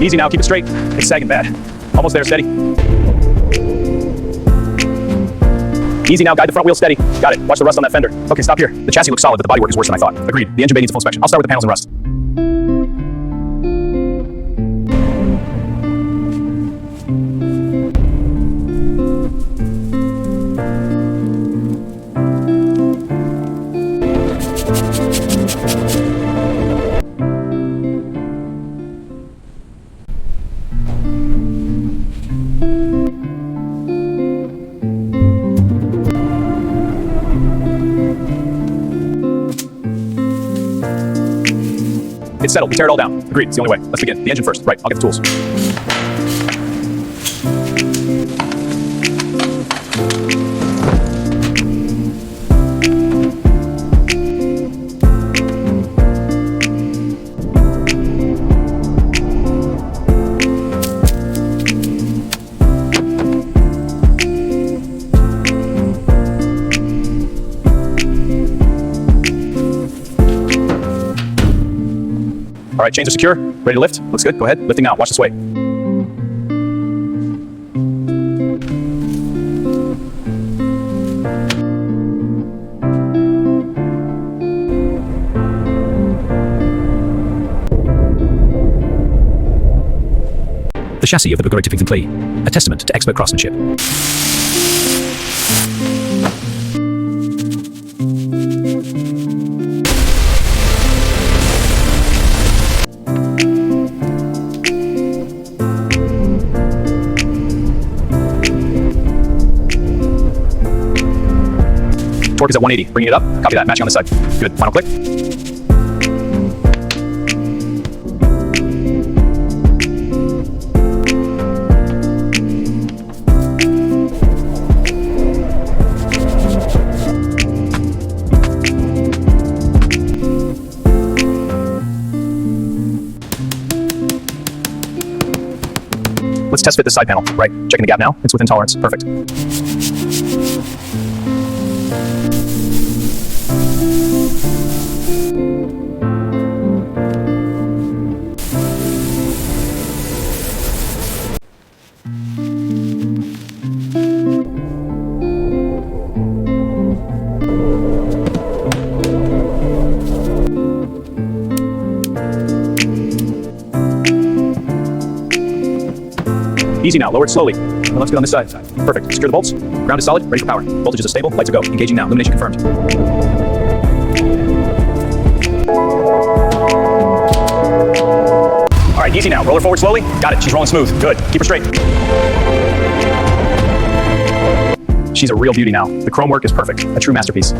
Easy now, keep it straight. It's sagging bad. Almost there, steady. Easy now, guide the front wheel steady. Got it. Watch the rust on that fender. Okay, stop here. The chassis looks solid, but the bodywork is worse than I thought. Agreed. The engine bay needs a full inspection. I'll start with the panels and rust. It's settled. We tear it all down. Agreed. It's the only way. Let's begin. The engine first. Right. I'll get the tools. All right, chains are secure. Ready to lift? Looks good. Go ahead. Lifting now. Watch this way. The chassis of the Bugatti Type, a testament to expert craftsmanship. Torque is at 180. Bringing it up. Copy that. Matching on this side. Good. Final click. Let's test fit this side panel. Right. Checking the gap now. It's within tolerance. Perfect. Easy now, lower it slowly. Well, let's get on this side. Perfect. Secure the bolts. Ground is solid, ready for power. Voltages are stable, lights are go. Engaging now. Illumination confirmed. All right, easy now. Roll her forward slowly. Got it. She's rolling smooth. Good. Keep her straight. She's a real beauty now. The chrome work is perfect. A true masterpiece.